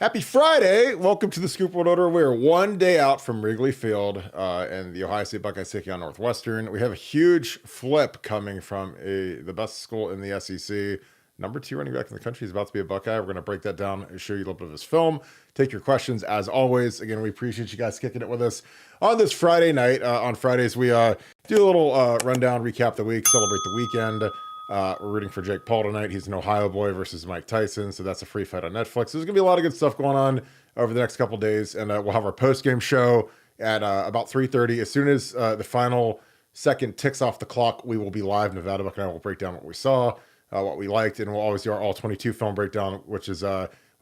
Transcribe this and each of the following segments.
Happy Friday! Welcome to the Scoop World Order. We're one day out from Wrigley Field and the Ohio State Buckeyes taking on Northwestern. We have a huge flip coming from the best school in the SEC. Number 2 running back in the country is about to be a Buckeye. We're going to break that down and show you a little bit of his film. Take your questions as always. Again, we appreciate you guys kicking it with us on this Friday night. On Fridays, we do a little rundown, recap the week, celebrate the weekend. We're rooting for Jake Paul tonight. He's an Ohio boy versus Mike Tyson, so that's a free fight on Netflix. There's gonna be a lot of good stuff going on over the next couple days, and we'll have our post-game show at about 3:30. As soon as the final second ticks off the clock, we will be live. Nevadabuck and I will break down what we saw, what we liked, and we'll always do our all-22 film breakdown, which is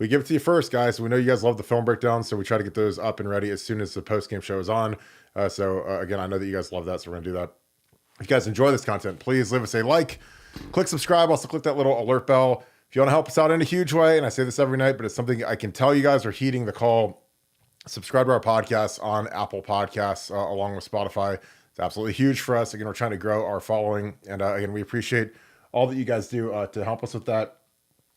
we give it to you first, guys. We know you guys love the film breakdown, so we try to get those up and ready as soon as the post-game show is on. Again, I know that you guys love that, so we're gonna do that. If you guys enjoy this content, please leave us a like. Click subscribe. Also click that little alert bell. If you want to help us out in a huge way, and I say this every night, but it's something I can tell you guys are heeding the call. Subscribe to our podcast on Apple Podcasts along with Spotify. It's absolutely huge for us. Again, we're trying to grow our following. And again, we appreciate all that you guys do to help us with that.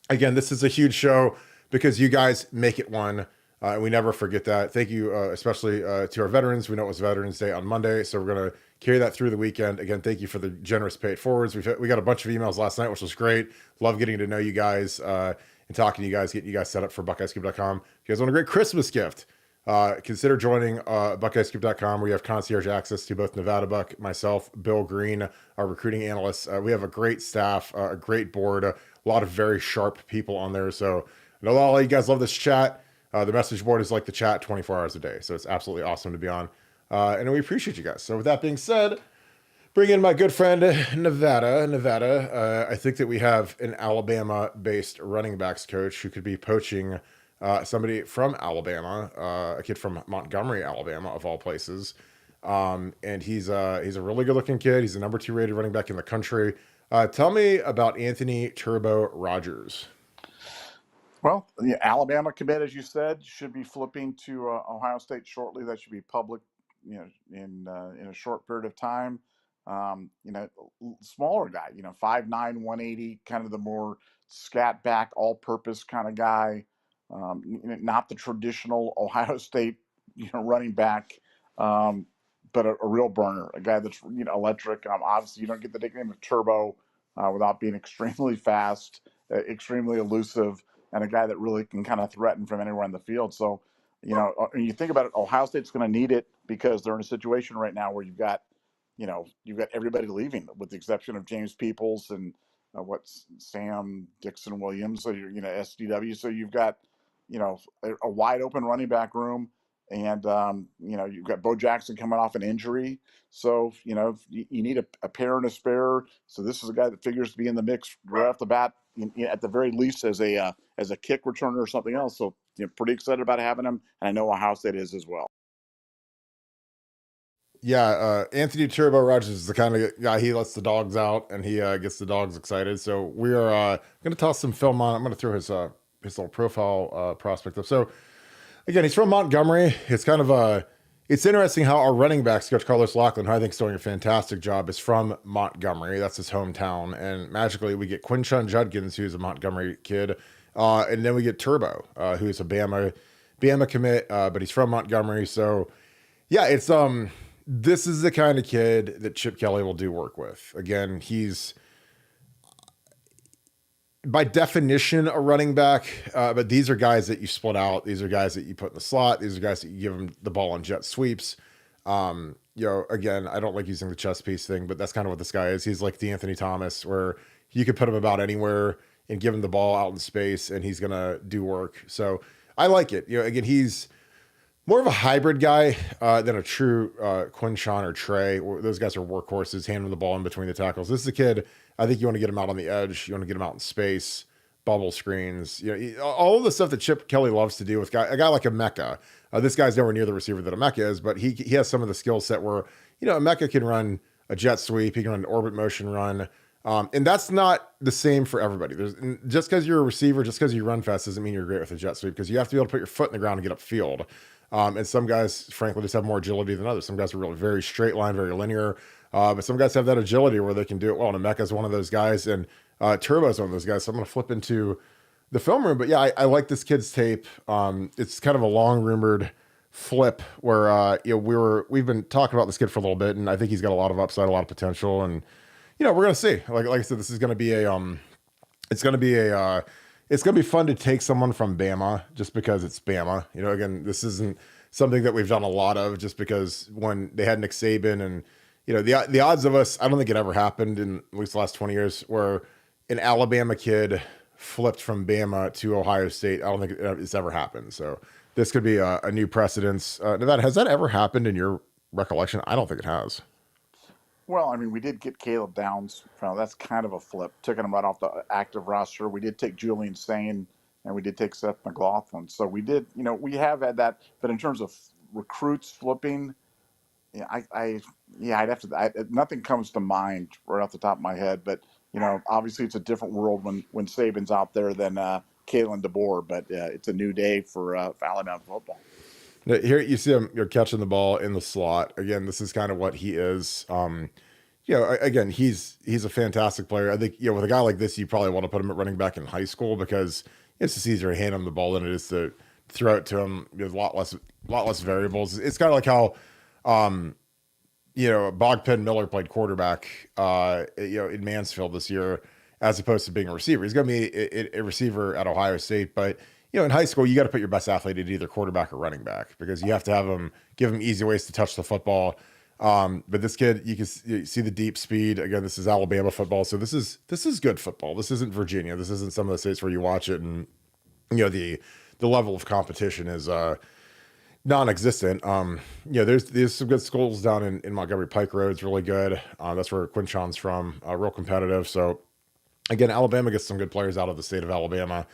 Again, this is a huge show because you guys make it one. And we never forget that. Thank you, especially to our veterans. We know it was Veterans Day on Monday, so we're going to carry that through the weekend. Again, thank you for the generous pay it forwards. We got a bunch of emails last night, which was great. Love getting to know you guys and talking to you guys, getting you guys set up for BuckeyeScoop.com. If you guys want a great Christmas gift, consider joining BuckeyeScoop.com, where you have concierge access to both Nevadabuck, myself, Bill Greene, our recruiting analysts. We have a great staff, a great board, a lot of very sharp people on there. So I know all you guys love this chat. The message board is like the chat 24 hours a day. So it's absolutely awesome to be on. And we appreciate you guys. So with that being said, bring in my good friend, Nevada. I think that we have an Alabama-based running backs coach who could be poaching somebody from Alabama, a kid from Montgomery, Alabama, of all places. And he's a really good-looking kid. He's the number 2 rated running back in the country. Tell me about Anthony Turbo Rogers. Well, the Alabama commit, as you said, should be flipping to Ohio State shortly. That should be public, in a short period of time. Smaller guy, 5'9", 180, kind of the more scat back, all-purpose kind of guy. Not the traditional Ohio State, running back, but a real burner, a guy that's electric. Obviously, you don't get the nickname of Turbo without being extremely fast, extremely elusive, and a guy that really can kind of threaten from anywhere in the field. So, when you think about it, Ohio State's going to need it because they're in a situation right now where you've got everybody leaving, with the exception of James Peoples and Sam Dixon Williams. So SDW. So you've got a wide open running back room, and you've got Bo Jackson coming off an injury. So you need a pair and a spare. So this is a guy that figures to be in the mix right off the bat, at the very least as a kick returner or something else. So pretty excited about having him, and I know Ohio State is as well. Yeah, Anthony Turbo Rogers is the kind of guy, he lets the dogs out and he gets the dogs excited. So we are going to toss some film on. I'm going to throw his little profile prospect up. So again, he's from Montgomery. It's kind of it's interesting how our running backs, Coach Carlos Lachlan, who I think is doing a fantastic job, is from Montgomery. That's his hometown. And magically we get Quinshon Judkins, who's a Montgomery kid. And then we get Turbo, who's a Bama commit, but he's from Montgomery. So yeah, it's this is the kind of kid that Chip Kelly will do work with. Again, he's by definition a running back, but these are guys that you split out. These are guys that you put in the slot. These are guys that you give them the ball on jet sweeps. Again, I don't like using the chess piece thing, but that's kind of what this guy is. He's like the Anthony Thomas, where you could put him about anywhere and give him the ball out in space and he's going to do work. So I like it. Again, he's more of a hybrid guy than a true Quinshon or Trey. Those guys are workhorses, handling the ball in between the tackles. This is a kid, I think you want to get him out on the edge. You want to get him out in space, bubble screens. All of the stuff that Chip Kelly loves to do with a guy like a Mecca. This guy's nowhere near the receiver that a Mecca is, but he has some of the skill set where, a Mecca can run a jet sweep. He can run an orbit motion run. And that's not the same for everybody. Just because you're a receiver, just because you run fast doesn't mean you're great with a jet sweep, because you have to be able to put your foot in the ground and get upfield. And some guys, frankly, just have more agility than others. Some guys are really very straight line, very linear. But some guys have that agility where they can do it well. And Emeka is one of those guys, and Turbo is one of those guys. So I'm going to flip into the film room. But yeah, I like this kid's tape. It's kind of a long rumored flip where we've been talking about this kid for a little bit, and I think he's got a lot of upside, a lot of potential, and we're gonna see. Like I said, this is gonna be it's gonna be it's gonna be fun to take someone from Bama just because it's Bama. Again, this isn't something that we've done a lot of just because when they had Nick Saban and the odds of us, I don't think it ever happened in at least the last 20 years where an Alabama kid flipped from Bama to Ohio State. I don't think it's ever happened. So this could be a new precedence. Nevada, has that ever happened in your recollection? I don't think it has. Well, I mean, we did get Caleb Downs. That's kind of a flip, taking him right off the active roster. We did take Julian Sane, and we did take Seth McLaughlin. So we did, we have had that. But in terms of recruits flipping, yeah, I'd have to. Nothing comes to mind right off the top of my head. But obviously, it's a different world when Saban's out there than Kalen DeBoer. But it's a new day for Alabama football. Here you see him, you're catching the ball in the slot. Again, this is kind of what he is. Again, he's a fantastic player. I think, with a guy like this, you probably want to put him at running back in high school because it's just easier to hand him the ball than it is to throw it to him. There's a lot less variables. It's kind of like how, Bogpen Miller played quarterback, in Mansfield this year, as opposed to being a receiver. He's going to be a receiver at Ohio State, but in high school, you got to put your best athlete at either quarterback or running back because you have to give him easy ways to touch the football. But this kid, you see the deep speed. Again, this is Alabama football, so this is good football. This isn't Virginia. This isn't some of the states where you watch it and the level of competition is non-existent. There's some good schools down in Montgomery. Pike Road's really good. That's where Quinshon's from. Real competitive. So again, Alabama gets some good players out of the state of Alabama.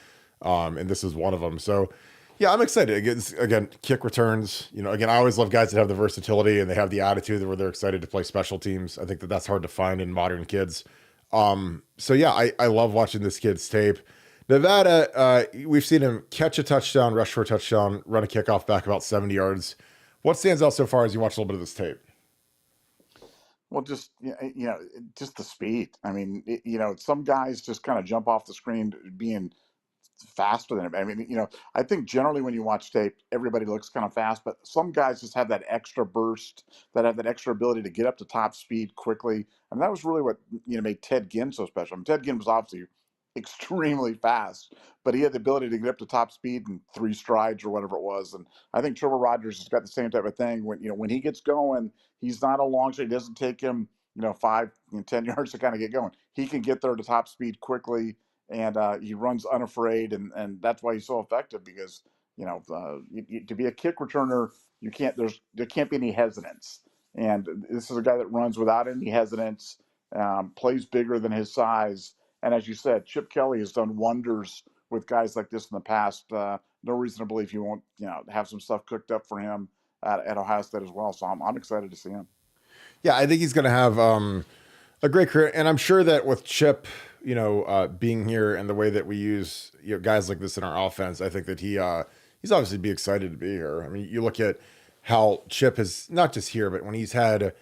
And this is one of them. So, yeah, I'm excited. Again, kick returns. Again, I always love guys that have the versatility and they have the attitude where they're excited to play special teams. I think that's hard to find in modern kids. So yeah, I love watching this kid's tape. Nevada, we've seen him catch a touchdown, rush for a touchdown, run a kickoff back about 70 yards. What stands out so far as you watch a little bit of this tape? Well, just just the speed. I mean, some guys just kind of jump off the screen being faster than him. I mean, I think generally when you watch tape, everybody looks kind of fast, but some guys just have that extra burst, that have that extra ability to get up to top speed quickly. And that was really what made Ted Ginn so special. I mean, Ted Ginn was obviously extremely fast, but he had the ability to get up to top speed in 3 strides or whatever it was. And I think Trevor Rogers has got the same type of thing. When he gets going, he's not a long shot. It doesn't take him 5 and 10 yards to kind of get going. He can get there to top speed quickly, and he runs unafraid, and that's why he's so effective because to be a kick returner, there can't be any hesitance, and this is a guy that runs without any hesitance, plays bigger than his size, and as you said, Chip Kelly has done wonders with guys like this in the past. No reason to believe he won't have some stuff cooked up for him at Ohio State as well. So I'm excited to see him. Yeah, I think he's going to have a great career, and I'm sure that with Chip, being here and the way that we use guys like this in our offense, I think that he's obviously be excited to be here. I mean, you look at how Chip is not just here, but when he's had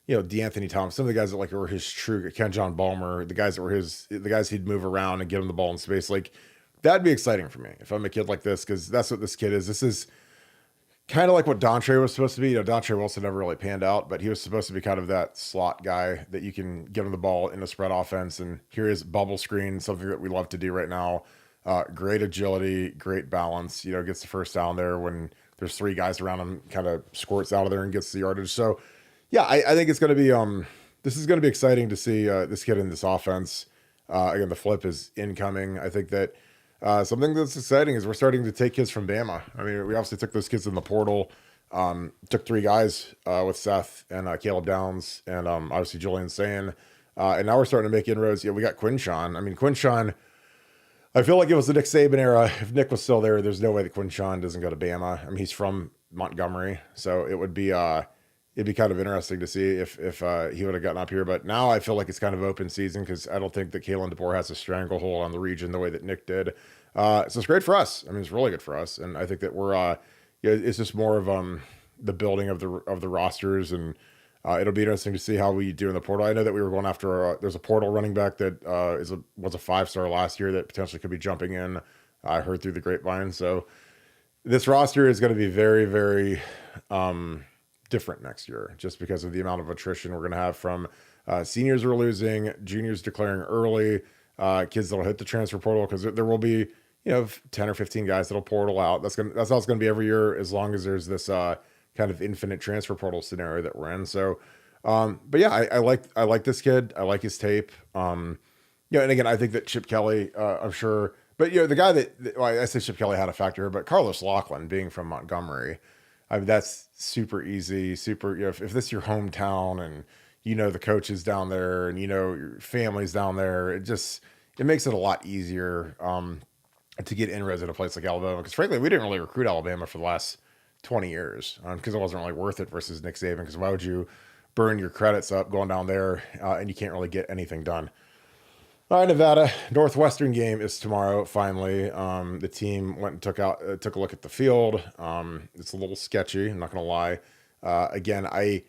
DeAnthony Thomas, some of the guys that were his true Ken John Balmer, the guys that were the guys he'd move around and give him the ball in space, that'd be exciting for me if I'm a kid like this because that's what this kid is. This is kind of like what Dontre was supposed to be. Dontre Wilson never really panned out, but he was supposed to be kind of that slot guy that you can give him the ball in a spread offense. And here is bubble screen, something that we love to do right now. Great agility, great balance, gets the first down there when there's 3 guys around him, kind of squirts out of there and gets the yardage. So yeah, I think it's going to be, this is going to be exciting to see this kid in this offense. Again, the flip is incoming. I think that, something that's exciting is we're starting to take kids from Bama. I mean, we obviously took those kids in the portal, took 3 guys with Seth and Caleb Downs and obviously Julian Sane. And now we're starting to make inroads. We got Quinshon. I mean, Quinshon, I feel like it was the Nick Saban era. If Nick was still there, there's no way that Quinshon doesn't go to Bama. I mean, he's from Montgomery, so it would be it'd be kind of interesting to see if he would have gotten up here. But now I feel like it's kind of open season because I don't think that Kalen DeBoer has a stranglehold on the region the way that Nick did. So it's great for us. I mean, it's really good for us. And I think that we're, it's just more of the building of the rosters. And it'll be interesting to see how we do in the portal. I know that we were going after, there's a portal running back that was a 5-star last year that potentially could be jumping in I heard through the grapevine. So this roster is going to be very, very different next year, just because of the amount of attrition we're going to have from seniors we're losing, juniors declaring early, kids that'll hit the transfer portal, because there will be 10 or 15 guys that'll portal out. That's how it's going to be every year, as long as there's this kind of infinite transfer portal scenario that we're in. So, but yeah, I like this kid. I like his tape. And again, I think that Chip Kelly, I'm sure, but the guy well, I say Chip Kelly had a factor here, but Carlos Loughlin being from Montgomery, I mean, that's super easy, super, if this is your hometown and the coaches down there and your family's down there, it makes it a lot easier to get in-res at a place like Alabama, because frankly, we didn't really recruit Alabama for the last 20 years because it wasn't really worth it versus Nick Saban, because why would you burn your credits up going down there and you can't really get anything done. All right, Nevada. Northwestern game is tomorrow, finally. The team went and took a look at the field. It's a little sketchy, I'm not going to lie. Again, I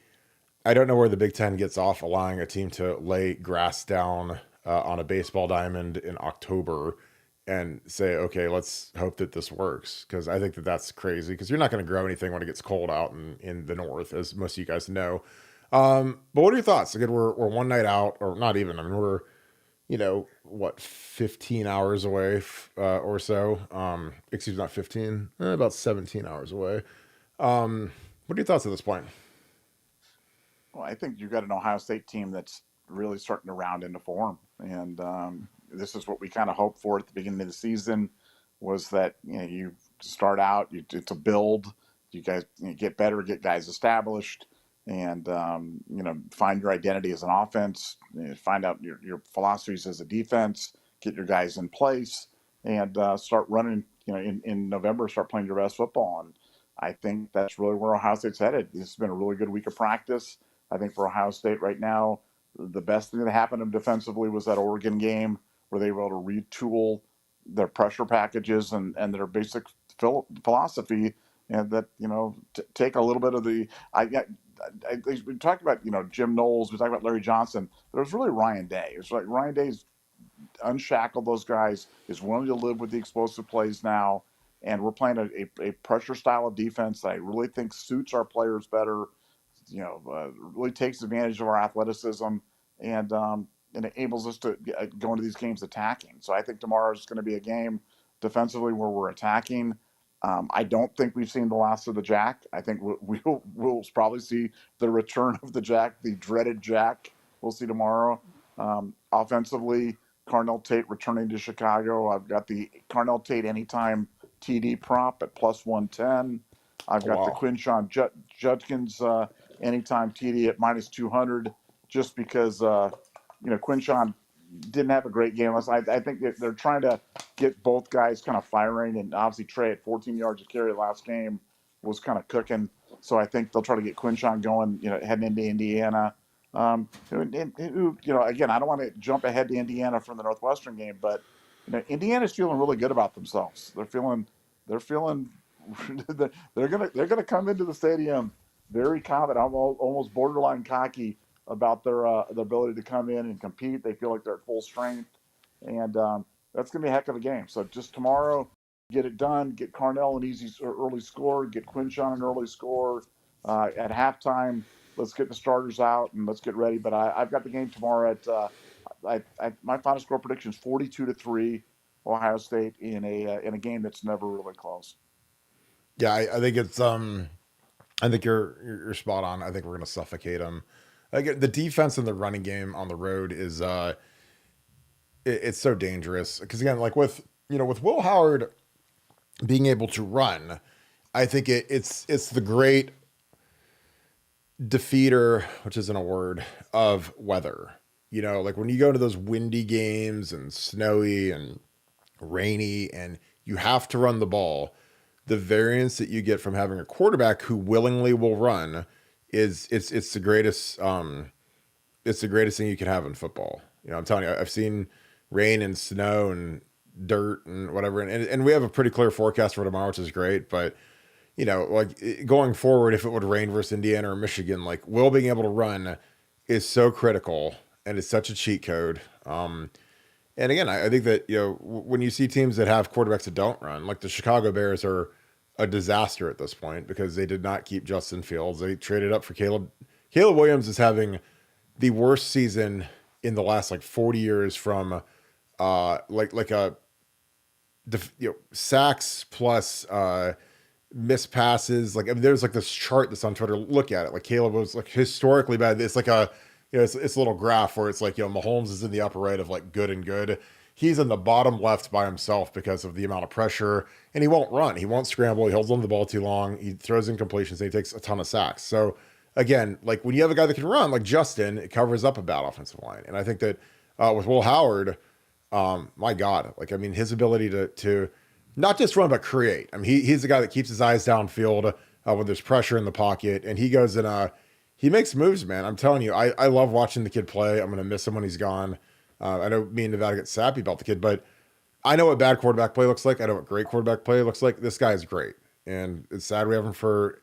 don't know where the Big Ten gets off allowing a team to lay grass down on a baseball diamond in October and say, okay, let's hope that this works, because I think that that's crazy, because you're not going to grow anything when it gets cold out in the north, as most of you guys know. But what are your thoughts? Again, we're one night out, or not even. I mean, we're 15 hours away or so. Excuse me, not 15, about 17 hours away. What are your thoughts at this point? Well, I think you've got an Ohio State team that's really starting to round into form, and this is what we kind of hoped for at the beginning of the season, was that you start out, it's a build, you guys get better, get guys established, and find your identity as an offense, find out your philosophies as a defense, get your guys in place, and start running. In November, start playing your best football. And I think that's really where Ohio State's headed. This has been a really good week of practice. I think for Ohio State right now, the best thing that happened to them defensively was that Oregon game, where they were able to retool their pressure packages and their basic philosophy, and that take a little bit of the we talked about Jim Knowles, we talked about Larry Johnson, but it was really Ryan Day. It was like Ryan Day's unshackled those guys, is willing to live with the explosive plays now, and we're playing a pressure style of defense that I really think suits our players better. Really takes advantage of our athleticism, and enables us to go into these games attacking. So I think tomorrow is going to be a game defensively where we're attacking. I don't think we've seen the last of the Jack. I think we'll probably see the return of the Jack, the dreaded Jack. We'll see tomorrow. Offensively, Carnell Tate returning to Chicago. I've got the Carnell Tate anytime TD prop at plus 110. I've got the Quinshon Judkins anytime TD at minus 200, just because Quinshon didn't have a great game last night. I think they're trying to get both guys kind of firing, and obviously Trey at 14 yards of carry last game was kind of cooking. So I think they'll try to get Quinshon going, heading into Indiana. Again, I don't want to jump ahead to Indiana from the Northwestern game, but Indiana's feeling really good about themselves. They're feeling they're gonna come into the stadium very confident, almost borderline cocky about their ability to come in and compete. They feel like they're at full strength, and that's going to be a heck of a game. So just tomorrow, get it done, get Carnell an easy early score, get Quinshon an early score. At halftime, let's get the starters out and let's get ready. But I've got the game tomorrow at my final score prediction is 42-3, Ohio State in a game that's never really close. Yeah, I think it's I think you're spot on. I think we're going to suffocate them. Like, the defense and the running game on the road is it's so dangerous, because again, like with Will Howard being able to run, I think it's the great defeater, which isn't a word, of weather. Like when you go to those windy games and snowy and rainy and you have to run the ball, the variance that you get from having a quarterback who willingly will run it's the greatest it's the greatest thing you can have in football. I'm telling you, I've seen rain and snow and dirt and whatever, and we have a pretty clear forecast for tomorrow, which is great. But like going forward, if it would rain versus Indiana or Michigan, like Will being able to run is so critical, and it's such a cheat code. And again, I think that, when you see teams that have quarterbacks that don't run, like the Chicago Bears are a disaster at this point because they did not keep Justin Fields. They traded up for Caleb. Caleb Williams is having the worst season in the last like 40 years from like a sacks plus missed passes. Like, I mean, there's like this chart that's on Twitter. Look at it. Like Caleb was like historically bad. It's like it's a little graph where it's like, Mahomes is in the upper right of like good and good. He's in the bottom left by himself because of the amount of pressure, and he won't run. He won't scramble. He holds on to the ball too long. He throws incompletions, and he takes a ton of sacks. So again, like when you have a guy that can run, like Justin, it covers up a bad offensive line. And I think that with Will Howard, my God, like, I mean, his ability to not just run, but create. I mean, he's the guy that keeps his eyes downfield when there's pressure in the pocket, and he goes and he makes moves, man. I'm telling you, I love watching the kid play. I'm going to miss him when he's gone. I know me and Nevada get sappy about the kid, but I know what bad quarterback play looks like. I know what great quarterback play looks like. This guy is great. And it's sad we have him for,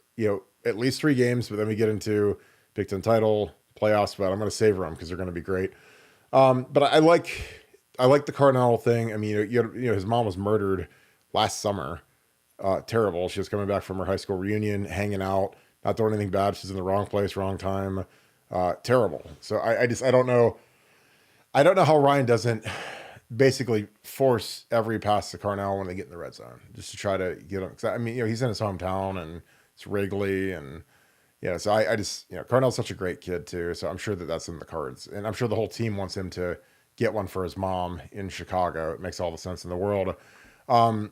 at least 3 games, but then we get into Big Ten title, playoffs, but I'm going to savor him because they're going to be great. But I like the Cardinal thing. I mean, his mom was murdered last summer. Terrible. She was coming back from her high school reunion, hanging out, not doing anything bad. She's in the wrong place, wrong time. Terrible. So I don't know. I don't know how Ryan doesn't basically force every pass to Carnell when they get in the red zone, just to try to get him. I mean, he's in his hometown and it's Wrigley, and so I just, Carnell's such a great kid too. So I'm sure that that's in the cards, and I'm sure the whole team wants him to get one for his mom in Chicago. It makes all the sense in the world. I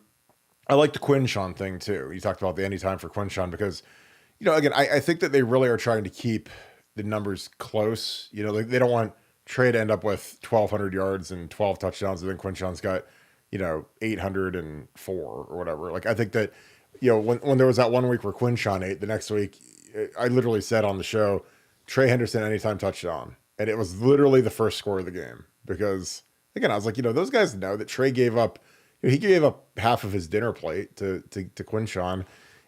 like the Quinshawn thing too. You talked about the anytime for Quinshawn because, again, I think that they really are trying to keep the numbers close. They don't want Trey to end up with 1,200 yards and 12 touchdowns, and then Quinshawn's got, 804 or whatever. Like, I think that, when there was that one week where Quinshawn ate, the next week, I literally said on the show, Trey Henderson anytime touchdown. And it was literally the first score of the game because, again, I was like, those guys know that Trey gave up, he gave up half of his dinner plate to Quinshawn.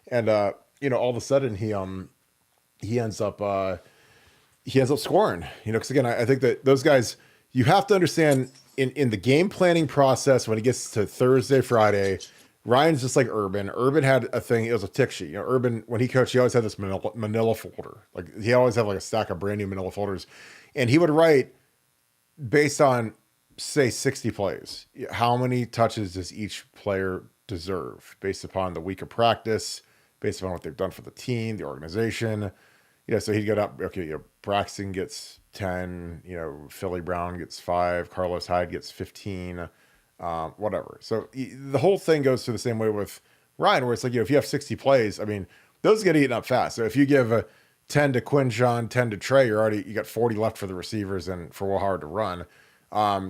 And, all of a sudden he ends up scoring, because again, I think that those guys, you have to understand in the game planning process, when it gets to Thursday, Friday, Ryan's just like Urban. Urban had a thing. It was a tick sheet. Urban, when he coached, he always had this manila folder. Like, he always had like a stack of brand new manila folders, and he would write based on, say, 60 plays. How many touches does each player deserve based upon the week of practice, based upon what they've done for the team, the organization. So he'd get up, okay, Braxton gets 10, Philly Brown gets 5, Carlos Hyde gets 15, whatever. So the whole thing goes through the same way with Ryan, where it's like, if you have 60 plays, I mean, those get eaten up fast. So if you give 10 to Quinshawn, 10 to Trey, you got 40 left for the receivers and for Will Howard to run.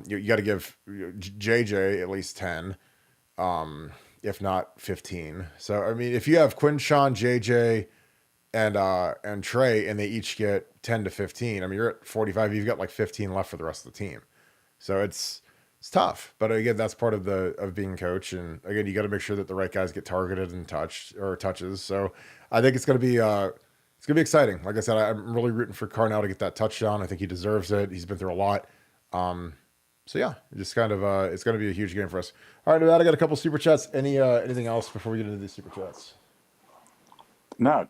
You got to give JJ at least 10, if not 15. So, I mean, if you have Quinshawn, JJ, and Trey, and they each get 10 to 15, I mean, you're at 45. You've got like 15 left for the rest of the team. So it's tough. But again, that's part of being coach. And again, you got to make sure that the right guys get targeted and touches. So I think it's going to be exciting. Like I said, I'm really rooting for Carnell to get that touchdown. I think he deserves it. He's been through a lot. So yeah, just kind of, it's going to be a huge game for us. All right, Nevada, I got a couple super chats. Anything else before we get into these super chats? No,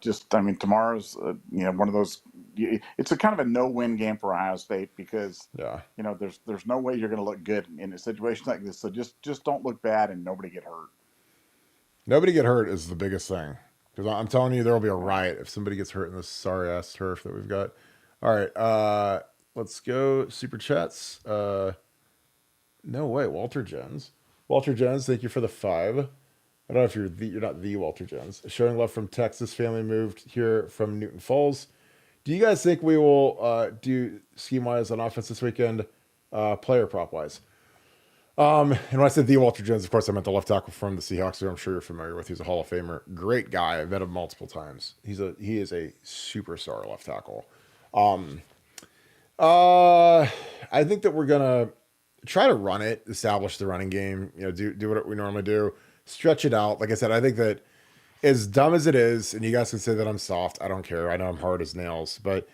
tomorrow's one of those. It's a kind of a no-win game for Ohio State because there's no way you're going to look good in a situation like this. So just don't look bad and nobody get hurt. Nobody get hurt is the biggest thing, because I'm telling you, there will be a riot if somebody gets hurt in this sorry ass turf that we've got. All right, let's go super chats. No way, Walter Jones. Walter Jones, thank you for the 5. I don't know if you're not the Walter Jones. Showing love from Texas. Family moved here from Newton Falls. Do you guys think we will do scheme-wise on offense this weekend, player prop-wise? And when I said the Walter Jones, of course, I meant the left tackle from the Seahawks, who I'm sure you're familiar with. He's a Hall of Famer. Great guy. I've met him multiple times. He is a superstar left tackle. I think that we're going to try to run it, establish the running game, do what we normally do. Stretch it out. Like I said, I think that as dumb as it is, and you guys can say that I'm soft, I don't care. I know I'm hard as nails, but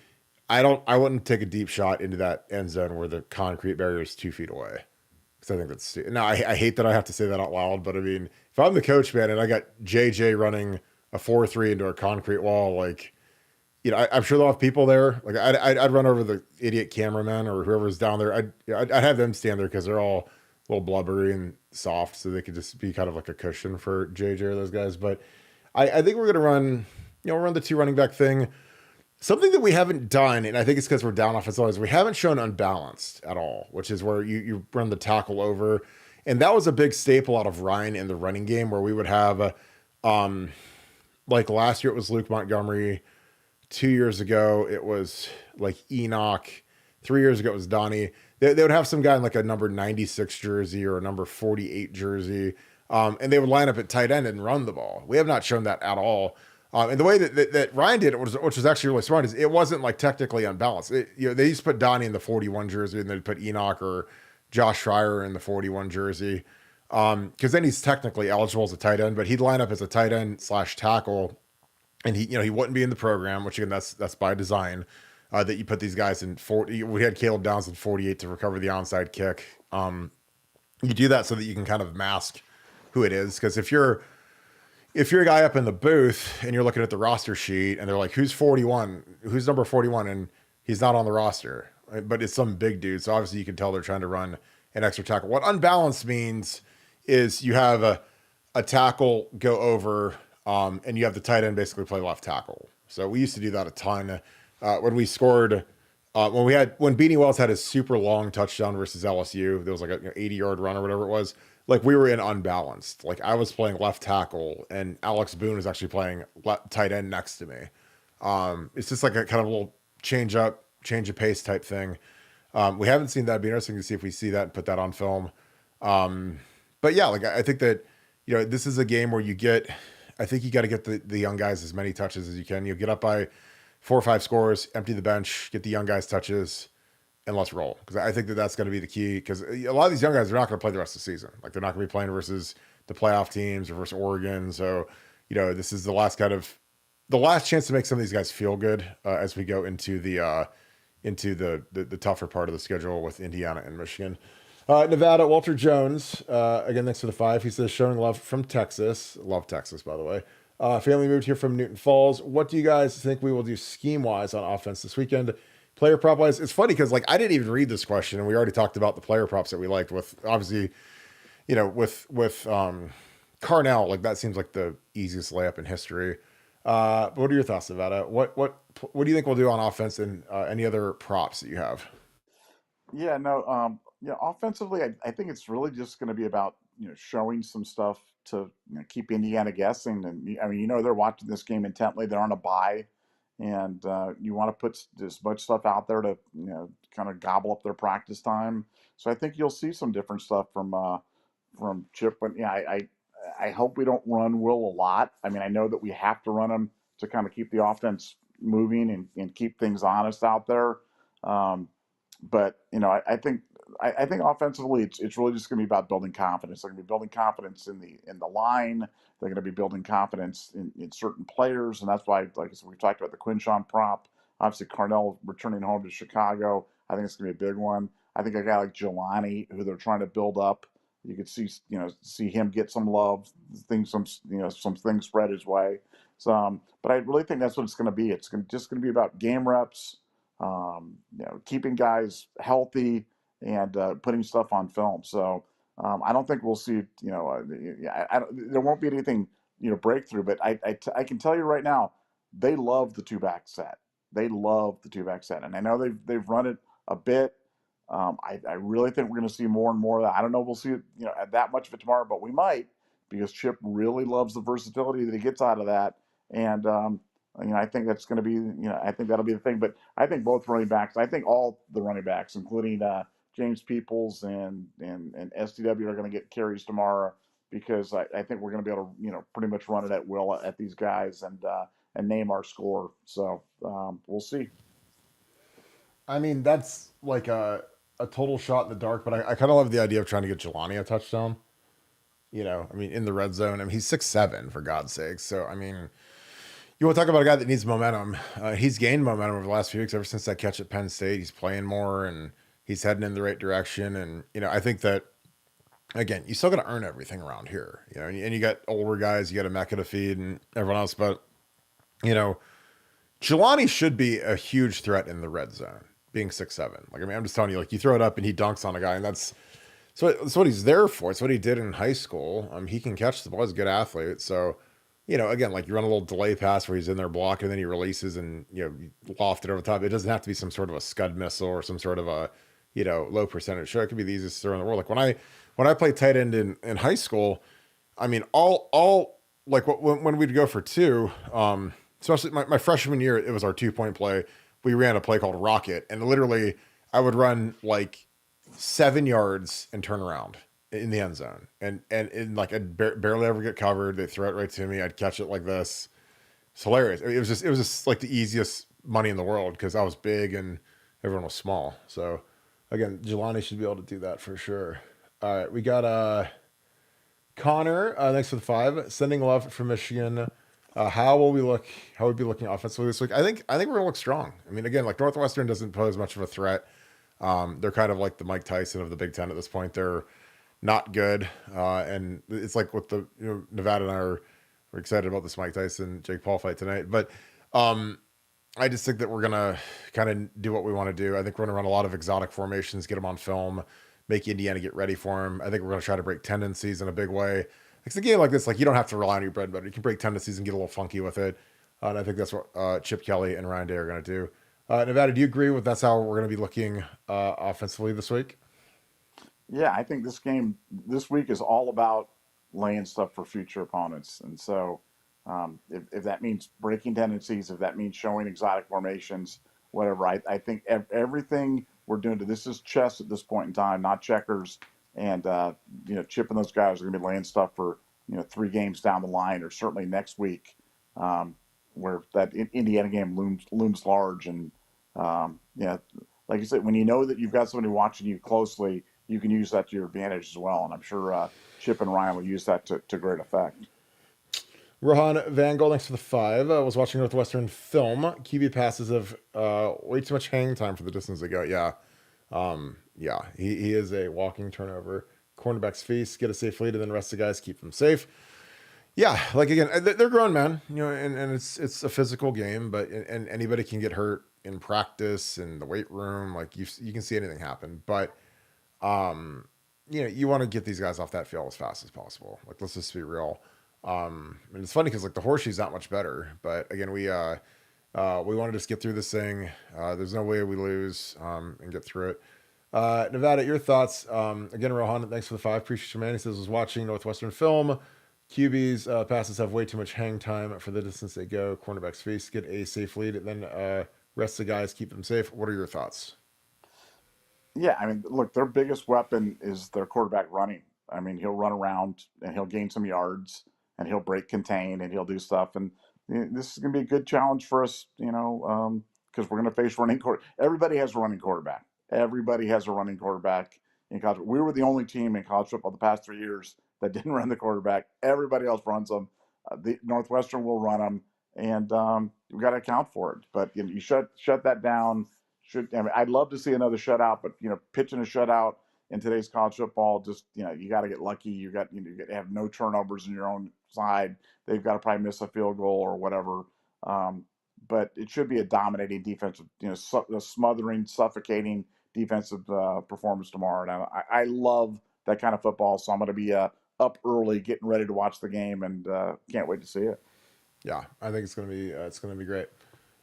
I wouldn't take a deep shot into that end zone where the concrete barrier is 2 feet away. because I think that's no. I hate that I have to say that out loud, but I mean, if I'm the coach, man, and I got JJ running a 4-3 into a concrete wall, like, I'm sure they'll have people there. Like, I'd run over the idiot cameraman or whoever's down there. I'd have them stand there because they're all a little blubbery and soft, so they could just be kind of like a cushion for JJ or those guys. But I think we're gonna run, run the two running back thing. Something that we haven't done, and I think it's because we're down offensive lines, we haven't shown unbalanced at all, which is where you run the tackle over. And that was a big staple out of Ryan in the running game, where we would have, like last year it was Luke Montgomery. 2 years ago it was like Enoch. 3 years ago it was Donnie. They would have some guy in like a number 96 jersey or a number 48 jersey. And they would line up at tight end and run the ball. We have not shown that at all. And the way that Ryan did it, which was actually really smart, is it wasn't like technically unbalanced. They used to put Donnie in the 41 jersey and they'd put Enoch or Josh Schreier in the 41 jersey. Because then he's technically eligible as a tight end, but he'd line up as a tight end / tackle, and he wouldn't be in the program, which again that's by design. That you put these guys in 40. We had Caleb Downs in 48 to recover the onside kick. You do that so that you can kind of mask who it is, because if you're a guy up in the booth and you're looking at the roster sheet and they're like, who's 41? Who's number 41? And he's not on the roster, right? But it's some big dude. So obviously you can tell they're trying to run an extra tackle. What unbalanced means is you have a tackle go over, and you have the tight end basically play left tackle. So we used to do that a ton. When we scored, when Beanie Wells had his super long touchdown versus LSU, there was like a 80-yard run or whatever it was. Like, we were in unbalanced. Like, I was playing left tackle and Alex Boone was actually playing tight end next to me. It's just like a kind of a little change of pace type thing. We haven't seen that. It'd be interesting to see if we see that and put that on film. But yeah, like, I think that, this is a game where I think you got to get the young guys as many touches as you can. You get up by 4 or 5 scores, empty the bench, get the young guys touches, and let's roll. Because I think that's going to be the key. Because a lot of these young guys are not going to play the rest of the season. Like, they're not going to be playing versus the playoff teams or versus Oregon. So, this is the last chance to make some of these guys feel good as we go into the tougher part of the schedule with Indiana and Michigan. Nevada, Walter Jones, again, thanks for the 5. He says, showing love from Texas. Love Texas, by the way. Family moved here from Newton Falls. What do you guys think we will do scheme-wise on offense this weekend? Player prop wise, it's funny because like I didn't even read this question, and we already talked about the player props that we liked. With obviously, with Carnell, like that seems like the easiest layup in history. But what are your thoughts, Nevada? What do you think we'll do on offense, and any other props that you have? Yeah, no, offensively, I think it's really just going to be about showing some stuff to keep Indiana guessing. And I mean, they're watching this game intently. They're on a bye, and you want to put as much stuff out there to kind of gobble up their practice time. So I think you'll see some different stuff from Chip. But yeah, I hope we don't run Will a lot. I mean, I know that we have to run him to kind of keep the offense moving and keep things honest out there. But I think offensively, it's really just going to be about building confidence. They're going to be building confidence in the line. They're going to be building confidence in certain players, and that's why, like I said, we talked about the Quinshawn prop. Obviously, Carnell returning home to Chicago. I think it's going to be a big one. I think a guy like Jelani, who they're trying to build up, you could see him get some love, some things spread his way. So, but I really think that's what it's going to be. It's just going to be about game reps, keeping guys healthy and putting stuff on film. So I don't think we'll see, there won't be anything, breakthrough, but I can tell you right now, they love the 2-back set. They love the 2-back set. And I know they've run it a bit. I really think we're going to see more and more of that. I don't know if we'll see it, that much of it tomorrow, but we might, because Chip really loves the versatility that he gets out of that. And, I think that's going to be, I think that'll be the thing. But I think both running backs, I think all the running backs, including James Peoples and SDW, are going to get carries tomorrow, because I think we're going to be able to, pretty much run it at will at these guys and name our score. So we'll see. I mean, that's like a total shot in the dark, but I kind of love the idea of trying to get Jelani a touchdown. I mean, in the red zone. I mean, he's 6'7", for God's sake. So, I mean, you want to talk about a guy that needs momentum. He's gained momentum over the last few weeks. Ever since that catch at Penn State, he's playing more and he's heading in the right direction. And, I think that again, you still got to earn everything around here, and you got older guys, you got a Mecca to feed and everyone else, but you know, Jelani should be a huge threat in the red zone, being 6'7". Like, I mean, I'm just telling you, like, you throw it up and he dunks on a guy, and that's what he's there for. It's what he did in high school. He can catch the ball. He's a good athlete. So, again, like you run a little delay pass where he's in there blocking, and then he releases and you loft it over the top. It doesn't have to be some sort of a scud missile or some sort of a low percentage. Sure, it could be the easiest throw in the world. Like when I played tight end in high school, I mean, all like when we'd go for two, especially my freshman year, it was our 2-point play. We ran a play called Rocket, and literally I would run like 7 yards and turn around in the end zone, and like I'd barely ever get covered. They throw it right to me. I'd catch it like this. It's hilarious. It was just like the easiest money in the world because I was big and everyone was small. So again, Jelani should be able to do that for sure. All right, we got Connor, thanks for the 5. Sending love from Michigan. How will we look? How would we be looking offensively this week? I think we're gonna look strong. I mean, again, like Northwestern doesn't pose much of a threat. They're kind of like the Mike Tyson of the Big Ten at this point. They're not good, and it's like with the Nevada and I are excited about this Mike Tyson Jake Paul fight tonight. But I just think that we're gonna kind of do what we want to do. I think we're gonna run a lot of exotic formations, get them on film, make Indiana get ready for them. I think we're gonna try to break tendencies in a big way. It's a game like this, like you don't have to rely on your bread and butter. You can break tendencies and get a little funky with it. And I think that's what Chip Kelly and Ryan Day are going to do. Nevada, do you agree with that's how we're going to be looking offensively this week? Yeah, I think this game this week is all about laying stuff for future opponents, and so if that means breaking tendencies, if that means showing exotic formations, whatever, I think everything we're doing to this is chess at this point in time, not checkers, and Chip and those guys are going to be laying stuff for 3 games down the line, or certainly next week, where that Indiana game looms large, and yeah, like you said, when you know that you've got somebody watching you closely, you can use that to your advantage as well. And I'm sure Chip and Ryan will use that to great effect. Rohan Van Gogh, thanks for the 5. I was watching Northwestern film. QB passes have way too much hang time for the distance they go. Yeah. Yeah, he is a walking turnover. Cornerbacks feast, get a safe lead, and then the rest of the guys keep them safe. Yeah, like again, they're grown men, and it's a physical game, but and anybody can get hurt in practice in the weight room. Like you can see anything happen, but you want to get these guys off that field as fast as possible. Like let's just be real. And it's funny because like the horseshoe's not much better, but again we want to just get through this thing. There's no way we lose and get through it. Nevada, your thoughts? Again, Rohan, thanks for the 5. Appreciate you, man. He says was watching Northwestern film. QBs passes have way too much hang time for the distance they go. Cornerbacks face get a safe lead, and then rest of the guys keep them safe. What are your thoughts? Yeah, I mean, look, their biggest weapon is their quarterback running. I mean, he'll run around and he'll gain some yards and he'll break contain and he'll do stuff. And this is going to be a good challenge for us, because we're going to face running quarter. Everybody has a running quarterback. Everybody has a running quarterback in college. We were the only team in college football the past 3 years that didn't run the quarterback. Everybody else runs them. The Northwestern will run them, and we got to account for it. But you shut that down. I mean, I'd love to see another shutout, but pitching a shutout in today's college football, just you got to get lucky. You got to have no turnovers in your own side. They've got to probably miss a field goal or whatever. But it should be a dominating defensive, a smothering, suffocating defensive performance tomorrow. And I love that kind of football, so I'm going to be up early, getting ready to watch the game, and can't wait to see it. Yeah, I think it's gonna be great.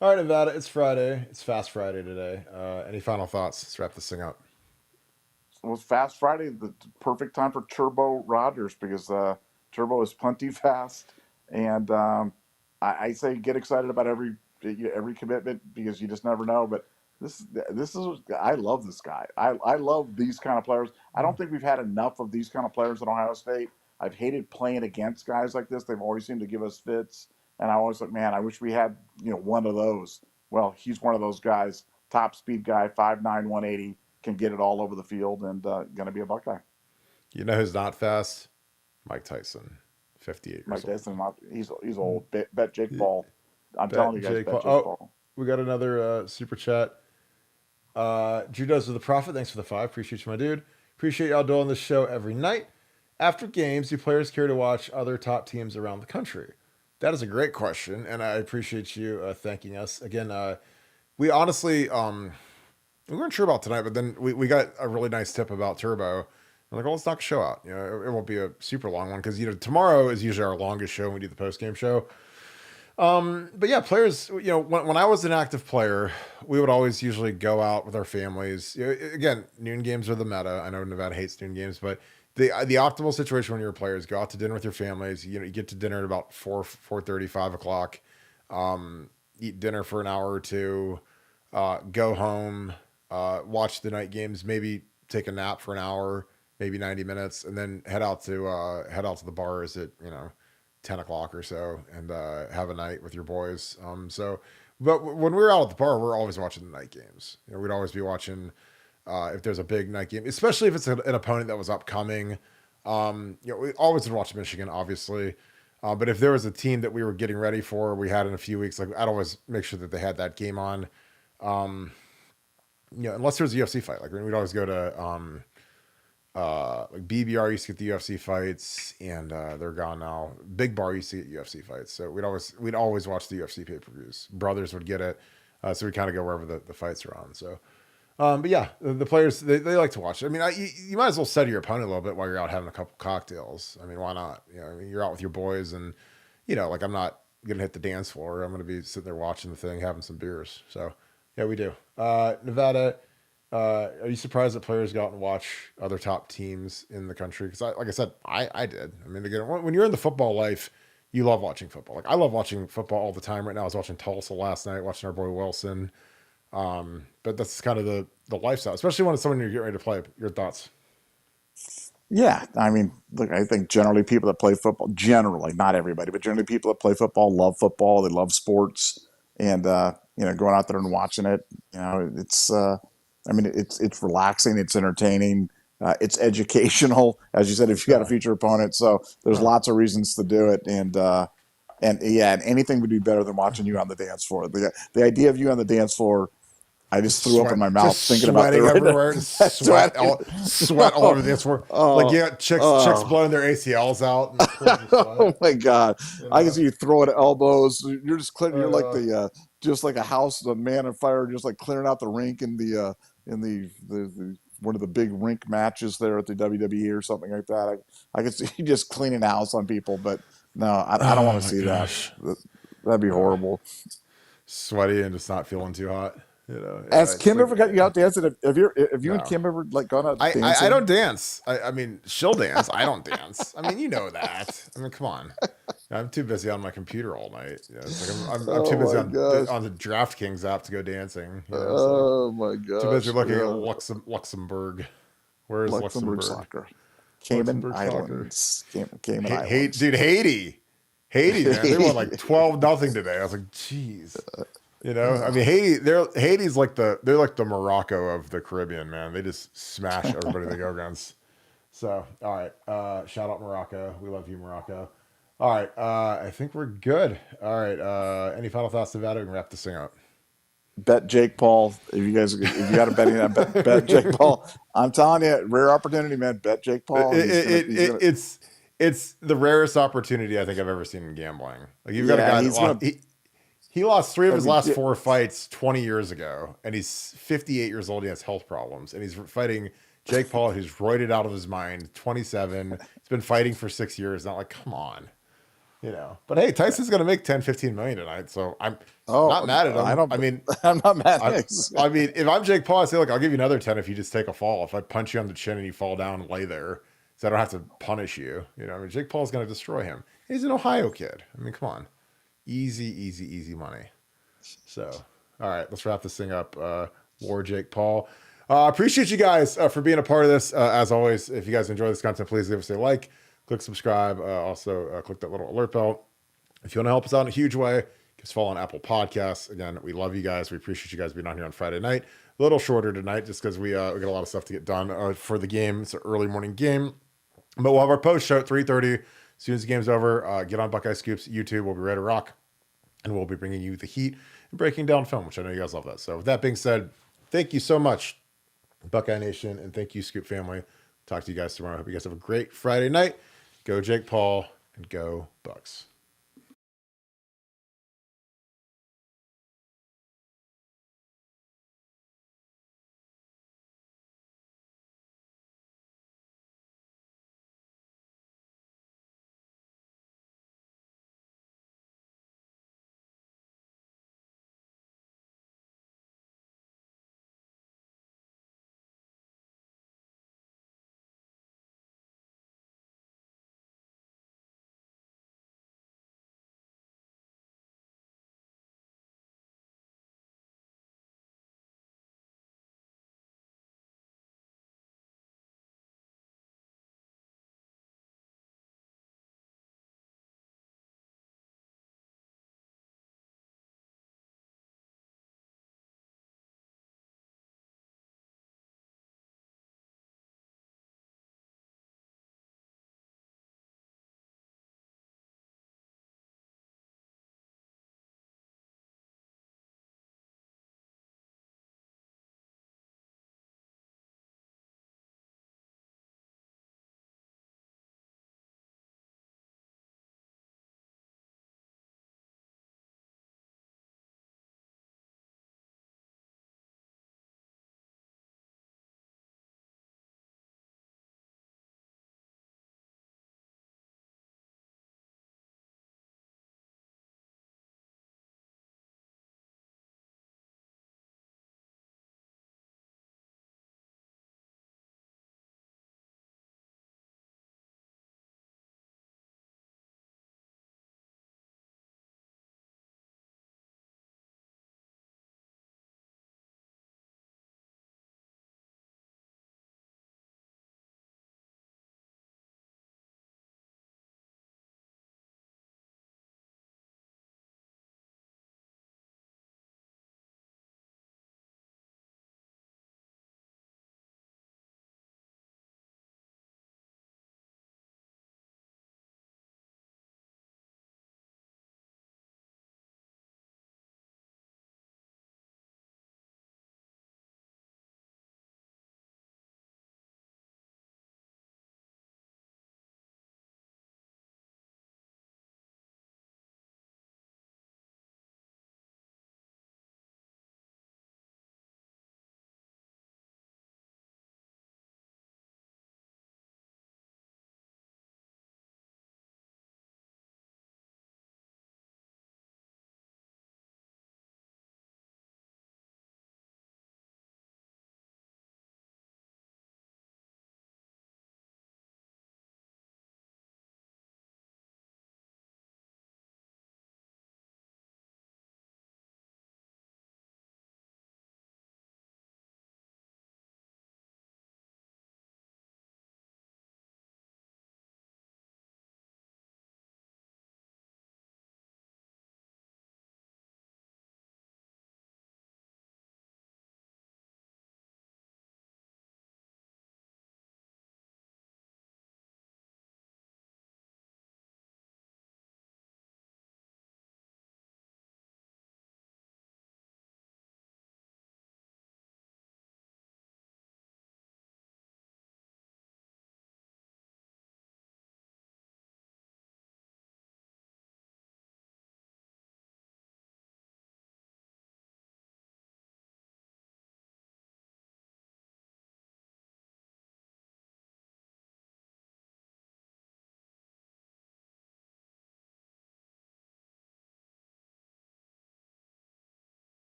All right, Nevada, it's Friday. It's Fast Friday today. Any final thoughts? Let's wrap this thing up. So it was Fast Friday, the perfect time for Turbo Rogers, because Turbo is plenty fast, and I say get excited about every commitment, because you just never know. But this is I love this guy. I love these kind of players. I don't think we've had enough of these kind of players at Ohio State. I've hated playing against guys like this. They've always seemed to give us fits, and I always like, man, I wish we had one of those. Well, he's one of those guys. Top speed guy, 5'9", 180, can get it all over the field, and going to be a Buckeye. You know who's not fast? Mike Tyson, 58 years Mike old. Tyson, he's old. Bet Jake Paul. I'm telling you guys, Jake bet Paul. Jake Paul. We got another super chat. Drew Does of the Prophet, thanks for the 5. Appreciate you, my dude. Appreciate y'all doing this show every night. After games, do players care to watch other top teams around the country? That is a great question, and I appreciate you thanking us again. We honestly, we weren't sure about tonight, but then we got a really nice tip about Turbo. I'm like, well, let's knock a show out. It won't be a super long one because tomorrow is usually our longest show when we do the post game show. But yeah, players, when I was an active player, we would always usually go out with our families. Again, noon games are the meta. I know Nevada hates noon games, but the optimal situation when you're a player is go out to dinner with your families. You get to dinner at about 4:30, 5 o'clock. Eat dinner for an hour or two. Go home. Watch the night games. Maybe take a nap for an hour, maybe 90 minutes, and then head out to the bars at 10 o'clock or so and have a night with your boys. But when we were out at the bar, we're always watching the night games. We'd always be watching if there's a big night game, especially if it's an opponent that was upcoming. We always would watch Michigan, obviously. But if there was a team that we were getting ready for, we had in a few weeks, like I'd always make sure that they had that game on. Unless there was a UFC fight, like we'd always go to like BBR used to get the UFC fights, and they're gone now. Big Bar used to get UFC fights, so we'd always watch the UFC pay-per-views. Brothers would get it, so we kind of go wherever the fights are on. So, but yeah, the players they like to watch. I mean, you might as well study your opponent a little bit while you're out having a couple cocktails. I mean, why not? You're out with your boys, and like I'm not gonna hit the dance floor. I'm gonna be sitting there watching the thing, having some beers. So, yeah, we do. Nevada. Are you surprised that players go out and watch other top teams in the country? Because, like I said, I did. I mean, again, when you're in the football life, you love watching football. Like I love watching football all the time. Right now, I was watching Tulsa last night, watching our boy Wilson. But that's kind of the lifestyle, especially when it's someone you're getting ready to play. Your thoughts? Yeah, I mean, look, I think generally people that play football, generally, not everybody, but generally people that play football. They love sports, and going out there and watching it, it's. I mean, it's relaxing, it's entertaining, it's educational, as you said, if you got a future opponent. So there's lots of reasons to do it, and anything would be better than watching you on the dance floor. The idea of you on the dance floor, I just threw up in my mouth thinking about it. Everywhere, sweat all over the dance floor. Chicks blowing their ACLs out. And oh my God! I can see you throwing elbows. You're just clearing. You're like just like a house, a man on fire, just like clearing out the rink in the one of the big rink matches there at the WWE or something like that. I could see you just cleaning the house on people, but no, I don't want to see that. That'd be horrible. Sweaty and just not feeling too hot. Has Kim ever got you out dancing? Have you and Kim ever gone out dancing? I don't dance. I mean, she'll dance. I don't dance. I mean, you know that. I mean, come on. I'm too busy on my computer all night. It's like I'm too busy on the DraftKings app to go dancing. Oh my God! Too busy looking at Luxembourg. Where is Luxembourg? Soccer. Cayman Islands. Cayman Islands. Dude, Haiti, man, they won like 12-0 today. I was like, jeez. I mean, Haiti's like they're like the Morocco of the Caribbean, man. They just smash everybody they go against. So, all right. Shout out Morocco. We love you, Morocco. All right. I think we're good. All right. Any final thoughts, Nevada? We can wrap this thing up. Bet Jake Paul. If you got a betting on bet Jake Paul. I'm telling you, rare opportunity, man. Bet Jake Paul. It's the rarest opportunity I think I've ever seen in gambling. Like you've got a guy. He lost 3 of his last 4 fights 20 years ago, and he's 58 years old. He has health problems, and he's fighting Jake Paul, who's roided out of his mind, 27. He's been fighting for 6 years. Not like, come on, But hey, Tyson's going to make 10, 15 million tonight, so I'm not mad at him. I'm not mad at him. I mean, if I'm Jake Paul, I say, look, I'll give you another 10 if you just take a fall. If I punch you on the chin and you fall down and lay there, so I don't have to punish you. I mean, Jake Paul's going to destroy him. He's an Ohio kid. I mean, come on. Easy money. So, all right, let's wrap this thing up. War Jake Paul. Appreciate you guys for being a part of this. As always, if you guys enjoy this content, please give us a like, click subscribe. Also, click that little alert bell. If you want to help us out in a huge way, give us a follow on Apple Podcasts. Again, we love you guys. We appreciate you guys being on here on Friday night. A little shorter tonight just because we got a lot of stuff to get done for the game. It's an early morning game. But we'll have our post show at 3:30. As soon as the game's over, get on Buckeye Scoop's YouTube. We'll be ready to rock. And we'll be bringing you the heat and breaking down film, which I know you guys love that. So with that being said, thank you so much, Buckeye Nation, and thank you, Scoop family. Talk to you guys tomorrow. I hope you guys have a great Friday night. Go Jake Paul and go Bucks.